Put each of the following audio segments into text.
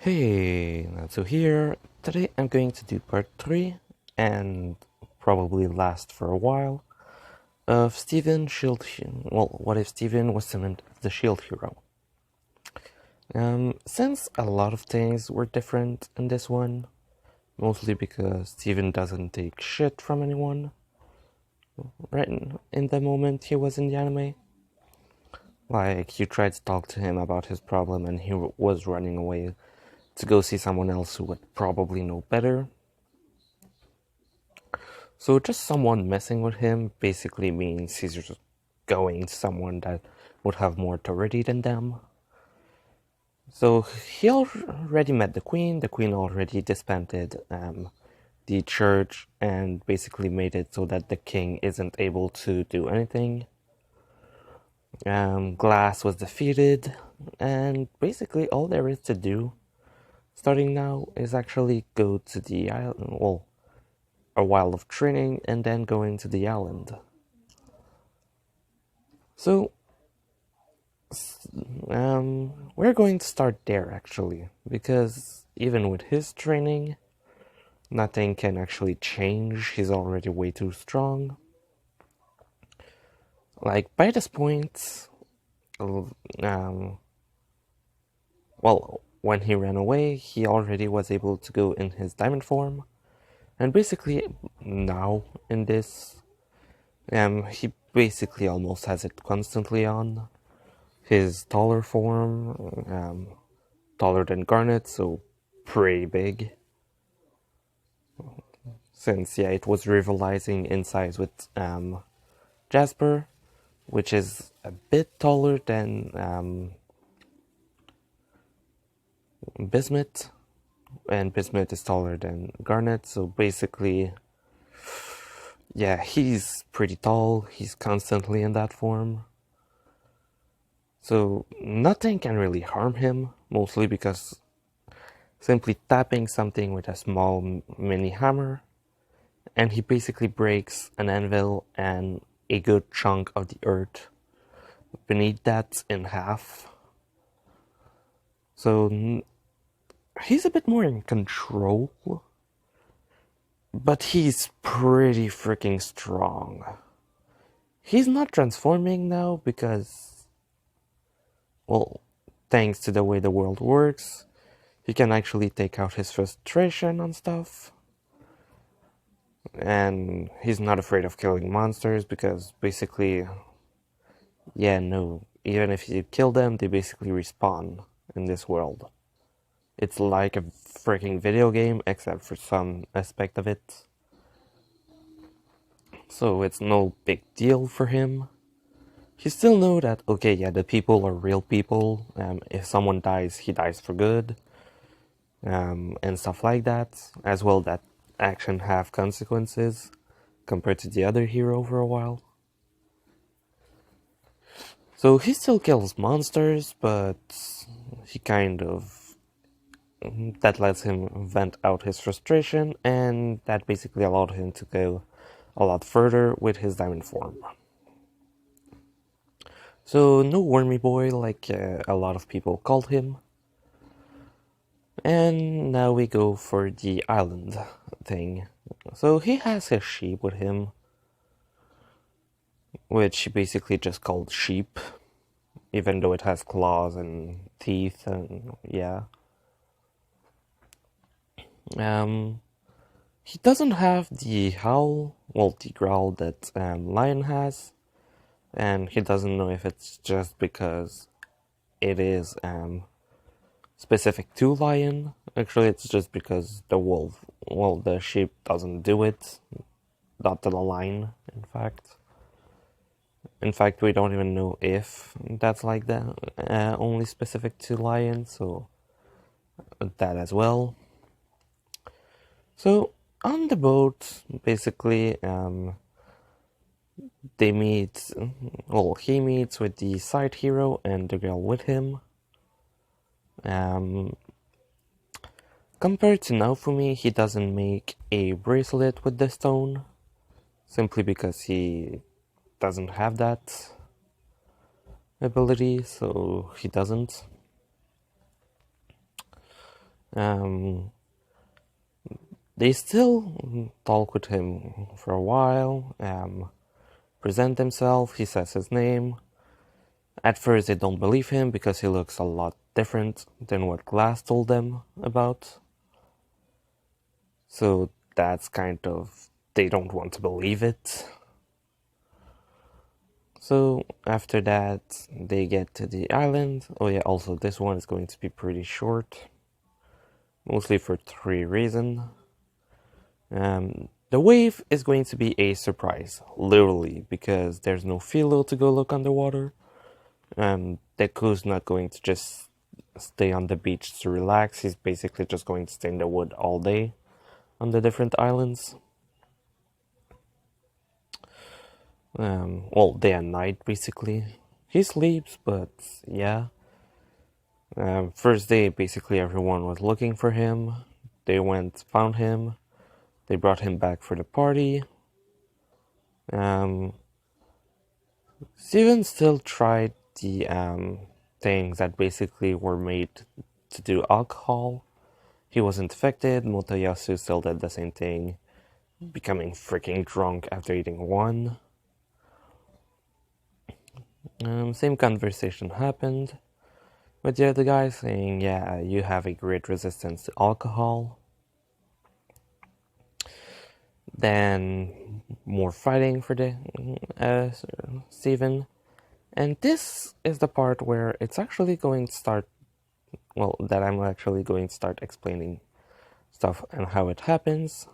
Hey, Natsu here. Today I'm going to do part 3, and probably last for a while, of Steven Shield. Well, what if Steven was summoned as the Shield Hero? Since a lot of things were different in this one, mostly because Steven doesn't take shit from anyone, right in the moment he was in the anime. Like, you tried to talk to him about his problem and he was running away to go see someone else who would probably know better. So just someone messing with him basically means he's just going to someone that would have more authority than them. So he already met the queen already disbanded the church and basically made it so that the king isn't able to do anything. Glass was defeated, and basically all there is to do starting now is actually go to the island, well, a while of training and then going to the island. So, we're going to start there actually, because even with his training, nothing can actually change. He's already way too strong. Like, by this point, well, when he ran away, he already was able to go in his diamond form. And basically, now in this, he basically almost has it constantly on. His taller form, taller than Garnet, so pretty big. Since, yeah, it was rivalizing in size with Jasper, which is a bit taller than Bismuth, and Bismuth is taller than Garnet, so basically, yeah, he's pretty tall, he's constantly in that form. So nothing can really harm him, mostly because simply tapping something with a small mini hammer, and he basically breaks an anvil and a good chunk of the earth beneath that in half. So he's a bit more in control, but he's pretty freaking strong. He's not transforming now because, well, thanks to the way the world works, he can actually take out his frustration on stuff. And he's not afraid of killing monsters because basically, yeah, no, even if you kill them, they basically respawn in this world. It's like a freaking video game, except for some aspect of it. So it's no big deal for him. He still knows that, okay, yeah, the people are real people. If someone dies, he dies for good. And stuff like that. As well, that action have consequences compared to the other hero for a while. So he still kills monsters, but he kind of... that lets him vent out his frustration, and that basically allowed him to go a lot further with his diamond form. So no wormy boy like a lot of people called him. And now we go for the island thing. So he has his sheep with him, which he basically just called sheep, even though it has claws and teeth and yeah. He doesn't have the howl, well, the growl that Lion has, and he doesn't know if it's just because it is specific to Lion. Actually, it's just because the wolf, well, the sheep doesn't do it, not the lion, in fact. In fact, we don't even know if that's like that, only specific to Lion, so that as well. So, on the boat, basically, they meet, well, he meets with the side hero and the girl with him. Compared to Naofumi, he doesn't make a bracelet with the stone, simply because he doesn't have that ability, so he doesn't. They still talk with him for a while, present himself, he says his name. At first they don't believe him because he looks a lot different than what Glass told them about. So that's kind of, they don't want to believe it. So after that, they get to the island. Oh yeah, also this one is going to be pretty short. Mostly for 3 reasons. The wave is going to be a surprise, literally, because there's no Philo to go look underwater. Deku's not going to just stay on the beach to relax. He's basically just going to stay in the wood all day on the different islands. Well, day and night, basically. He sleeps, but yeah. First day, basically everyone was looking for him. They went, found him. They brought him back for the party. Steven still tried the things that basically were made to do alcohol. He wasn't affected. Motoyasu still did the same thing, becoming freaking drunk after eating one. Same conversation happened with the other guy saying, yeah, you have a great resistance to alcohol. Then more fighting for the Steven. And this is the part where it's actually going to start, well, that I'm actually going to start explaining stuff and how it happens.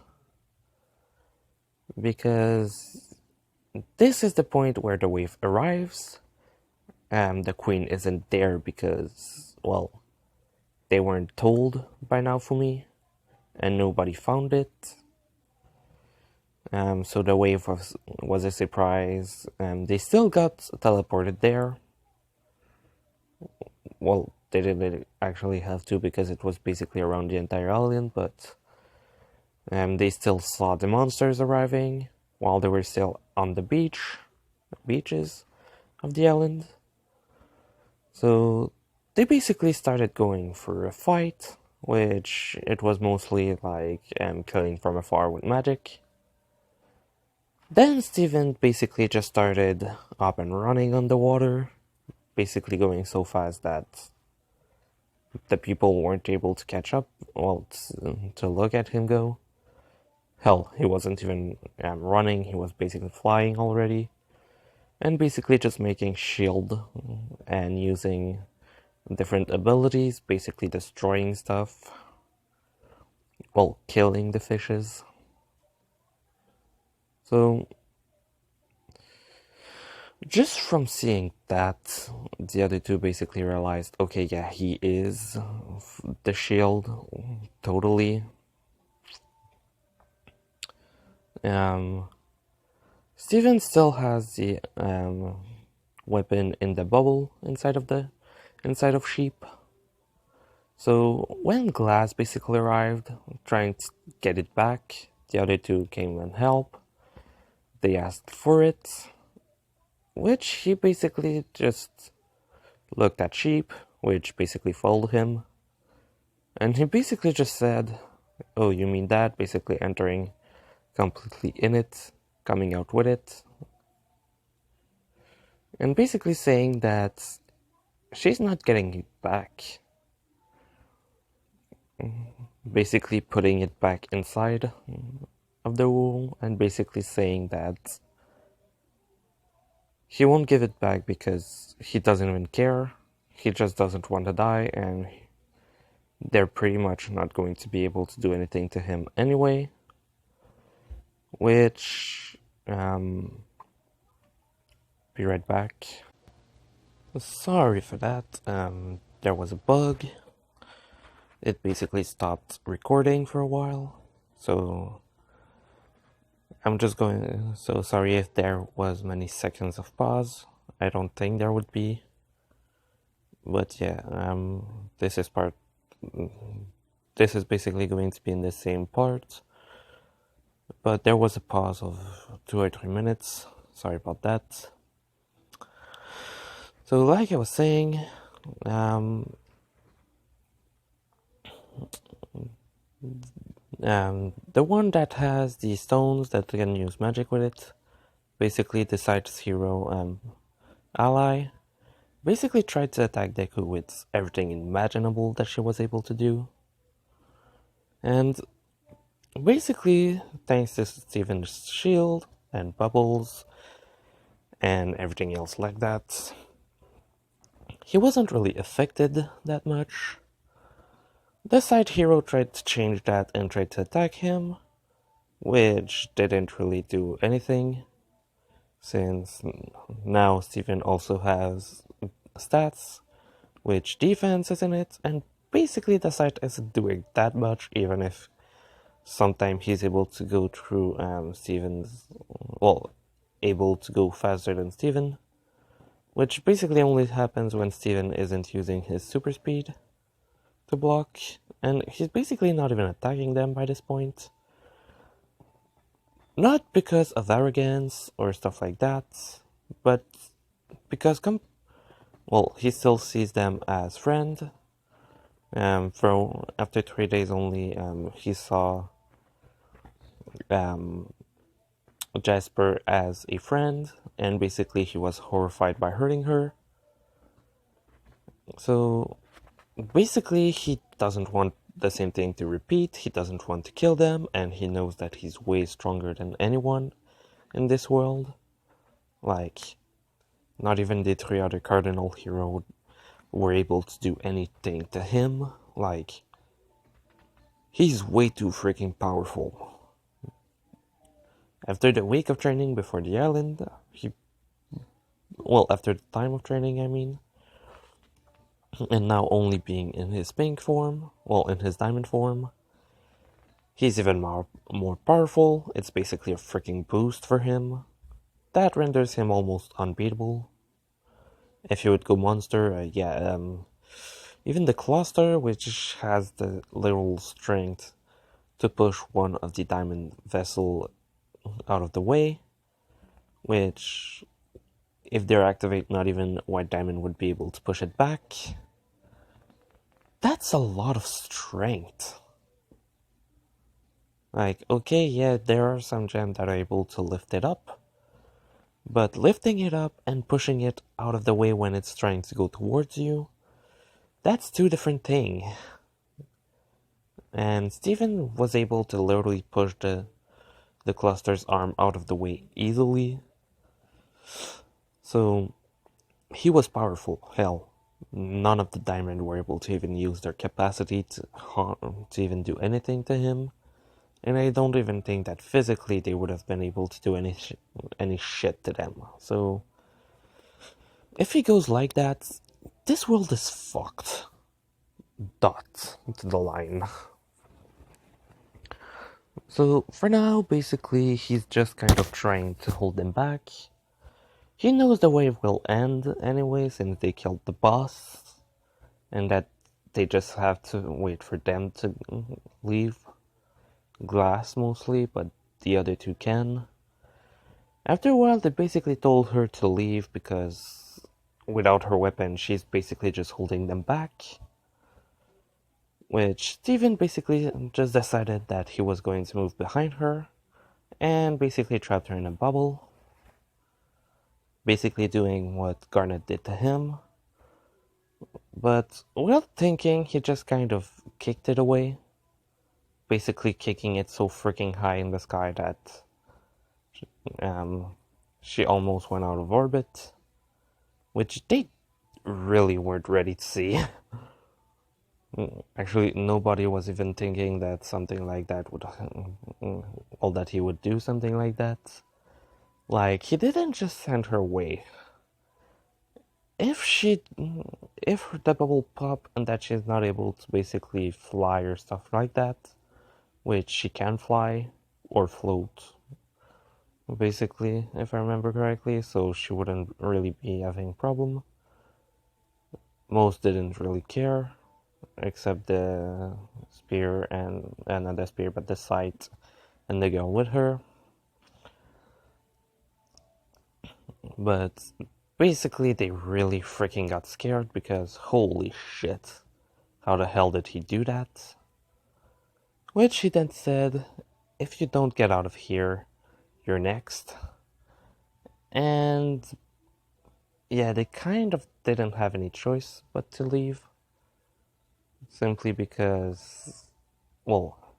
Because this is the point where the wave arrives. The queen isn't there because, well, they weren't told by Naofumi, and nobody found it. So the wave was a surprise. They still got teleported there. Well, they didn't actually have to because it was basically around the entire island, but they still saw the monsters arriving while they were still on the beaches of the island. So they basically started going for a fight, which it was mostly like killing from afar with magic. Then Steven basically just started up and running on the water, basically going so fast that the people weren't able to catch up, well, to look at him go. Hell, he wasn't even running, he was basically flying already. And basically just making shield and using different abilities, basically destroying stuff. Well, killing the fishes. So, just from seeing that, the other two basically realized, okay, yeah, he is the shield, totally. Steven still has the weapon in the bubble inside of Sheep. So when Glass basically arrived, trying to get it back, the other two came and helped. They asked for it, which he basically just looked at Sheep, which basically followed him. And he basically just said, oh, you mean that? Basically entering completely in it, coming out with it. And basically saying that she's not getting it back. Basically putting it back inside of the wool and basically saying that he won't give it back because he doesn't even care. He just doesn't want to die, and they're pretty much not going to be able to do anything to him anyway. Which, be right back. Sorry for that. There was a bug. It basically stopped recording for a while. So I'm just going. So sorry if there was many seconds of pause. I don't think there would be. But yeah, this is part. This is basically going to be in the same part. But there was a pause of 2 or 3 minutes. Sorry about that. So like I was saying, The one that has the stones that can use magic with it, basically the site's hero ally, basically tried to attack Deku with everything imaginable that she was able to do. And basically, thanks to Steven's shield and bubbles and everything else like that, he wasn't really affected that much. The side hero tried to change that and tried to attack him, which didn't really do anything, since now Steven also has stats, which defense is in it, and basically the site isn't doing that much, even if sometimes he's able to go through able to go faster than Steven, which basically only happens when Steven isn't using his super speed to block, and he's basically not even attacking them by this point. Not because of arrogance or stuff like that, but because he still sees them as friend. After 3 days only, he saw Jasper as a friend, and basically he was horrified by hurting her. So basically he doesn't want the same thing to repeat, he doesn't want to kill them, and he knows that he's way stronger than anyone in this world. Like, not even the 3 other cardinal heroes were able to do anything to him. Like, he's way too freaking powerful. After the week of training before the island, after the time of training, I mean, and now only being in his pink form, in his diamond form, he's even more powerful. It's basically a freaking boost for him. That renders him almost unbeatable. If you would go monster, even the cluster, which has the little strength to push one of the diamond vessel out of the way, which, if they're activate, not even white diamond would be able to push it back. That's a lot of strength. Like, okay, yeah, there are some gems that are able to lift it up, but lifting it up and pushing it out of the way when it's trying to go towards you, that's two different things. And Steven was able to literally push the cluster's arm out of the way easily. So he was powerful. Hell, none of the diamond were able to even use their capacity to even do anything to him. And I don't even think that physically they would have been able to do any shit to them. So if he goes like that, this world is fucked. Dot to the line. So for now, basically, he's just kind of trying to hold them back. He knows the wave will end anyway, since they killed the boss, and that they just have to wait for them to leave. Glass mostly, but the other two can. After a while, they basically told her to leave because without her weapon, she's basically just holding them back. Which Steven basically just decided that he was going to move behind her and basically trapped her in a bubble. Basically doing what Garnet did to him. But without thinking, he just kind of kicked it away. Basically kicking it so freaking high in the sky that she almost went out of orbit. Which they really weren't ready to see. Actually, nobody was even thinking that something like that would, that he would do something like that. Like, he didn't just send her away. If the bubble pop and that she's not able to basically fly or stuff like that, which she can fly or float, basically, if I remember correctly, so she wouldn't really be having a problem. Most didn't really care. Except the spear and not the spear, but the sight and the girl with her. But basically, they really freaking got scared because holy shit, how the hell did he do that? which he then said, if you don't get out of here, you're next. And yeah, they kind of didn't have any choice but to leave. Simply because, well,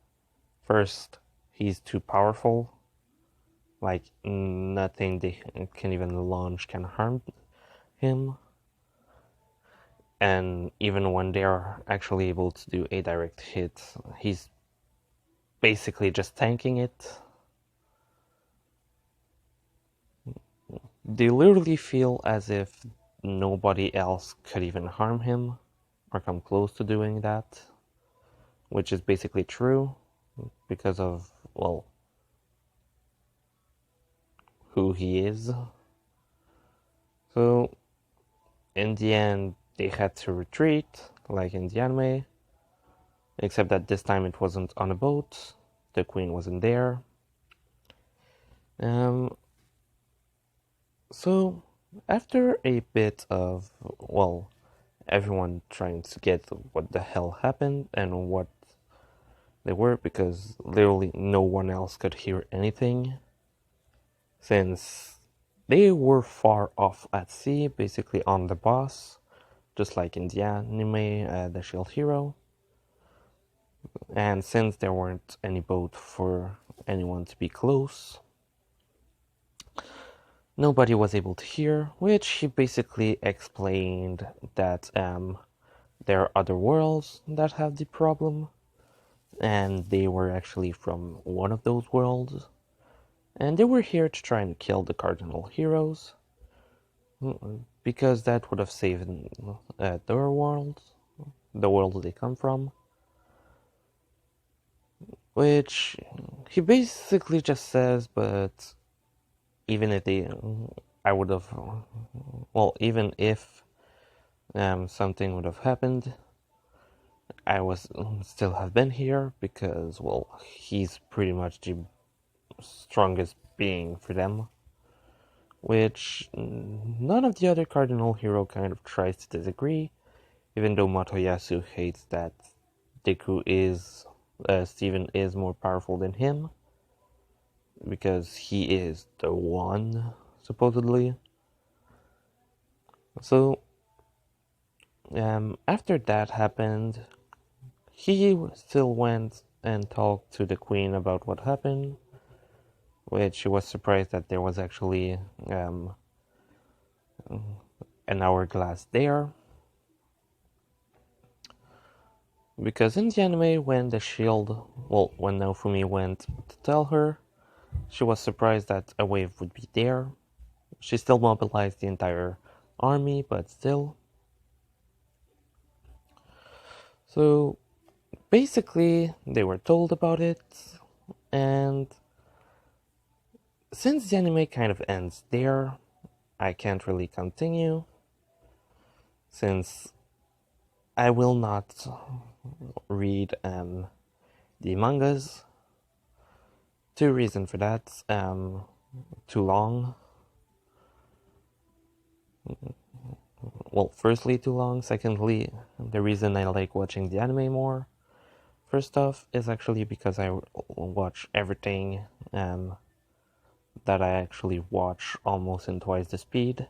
first, he's too powerful. Like, nothing they can even launch can harm him. And even when they are actually able to do a direct hit, he's basically just tanking it. They literally feel as if nobody else could even harm him or come close to doing that, which is basically true because of, well, who he is. So, in the end, they had to retreat, like in the anime, except that this time it wasn't on a boat, the queen wasn't there. So, after a bit of, well, everyone trying to get what the hell happened and what they were, because literally no one else could hear anything, since they were far off at sea, basically on the boss, just like in the anime, the Shield Hero. And since there weren't any boat for anyone to be close, nobody was able to hear, which he basically explained that there are other worlds that have the problem, and they were actually from one of those worlds, and they were here to try and kill the cardinal heroes, because that would have saved their world, the world they come from. Which he basically just says, but even if they, I would have, well, even if something would have happened, I was still have been here because, well, he's pretty much the strongest being for them, which none of the other cardinal hero kind of tries to disagree, even though Motoyasu hates that Deku is, Steven is more powerful than him, because he is the one, supposedly. So, after that happened, he still went and talked to the queen about what happened, which she was surprised that there was actually an hourglass there. Because in the anime, when the shield, well, when Naofumi went to tell her, she was surprised that a wave would be there. She still mobilized the entire army, but still. So, basically, they were told about it, and since the anime kind of ends there, I can't really continue, since I will not read the mangas. Two reasons for that. Too long. Well, firstly, too long. Secondly, the reason I like watching the anime more. First off, is actually because I watch everything that I actually watch almost in twice the speed.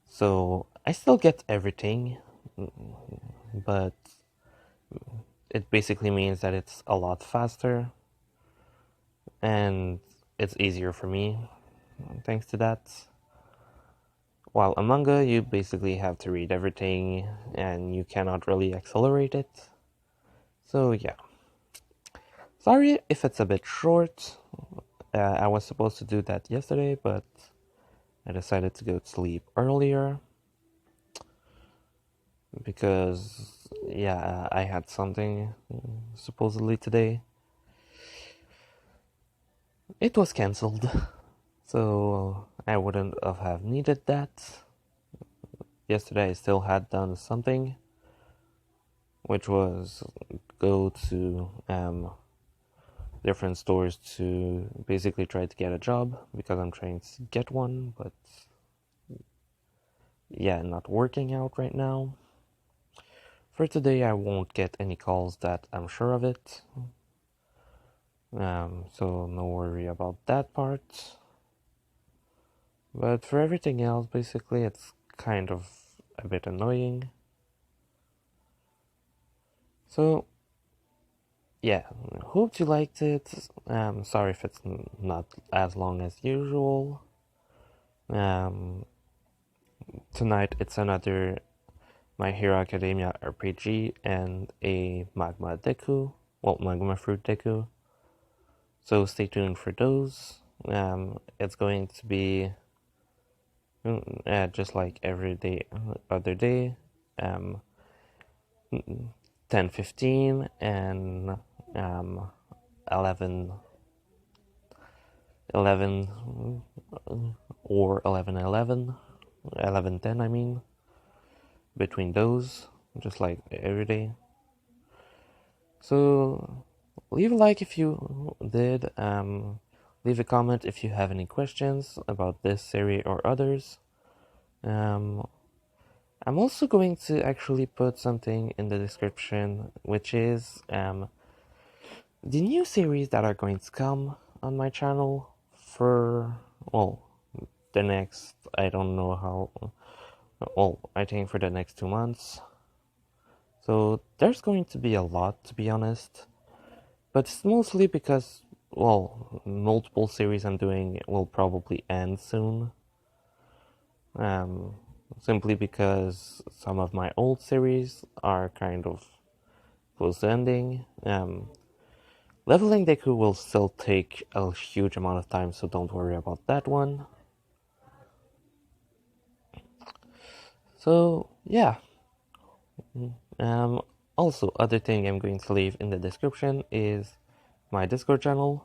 So I still get everything, but it basically means that it's a lot faster and it's easier for me thanks to that. While a manga, you basically have to read everything and you cannot really accelerate it. So yeah. Sorry if it's a bit short. I was supposed to do that yesterday, but I decided to go to sleep earlier because, yeah, I had something supposedly today. It was cancelled, so I wouldn't have needed that. Yesterday I still had done something, which was go to different stores to basically try to get a job, because I'm trying to get one, but yeah, not working out right now. For today, I won't get any calls, that I'm sure of it. So no worry about that part. But for everything else, basically, it's kind of a bit annoying. So, yeah, hope you liked it. Sorry if it's not as long as usual. Tonight it's another My Hero Academia RPG and a magma deku. Well, magma fruit deku. So stay tuned for those. It's going to be just like every day, other day. 10:15 and 11 or 11:11, 11:10, I mean, between those, just like every day. So leave a like if you did. Leave a comment if you have any questions about this series or others. I'm also going to actually put something in the description, which is the new series that are going to come on my channel for, well, the next, I don't know how, well, I think for the next 2 months. So there's going to be a lot, to be honest, but it's mostly because, well, multiple series I'm doing will probably end soon. Simply because some of my old series are kind of close to ending. Leveling deku will still take a huge amount of time, so don't worry about that one. So, yeah. Also, other thing I'm going to leave in the description is my Discord channel.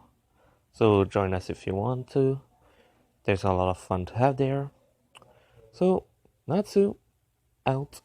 So join us if you want to. There's a lot of fun to have there. So, Natsu, out.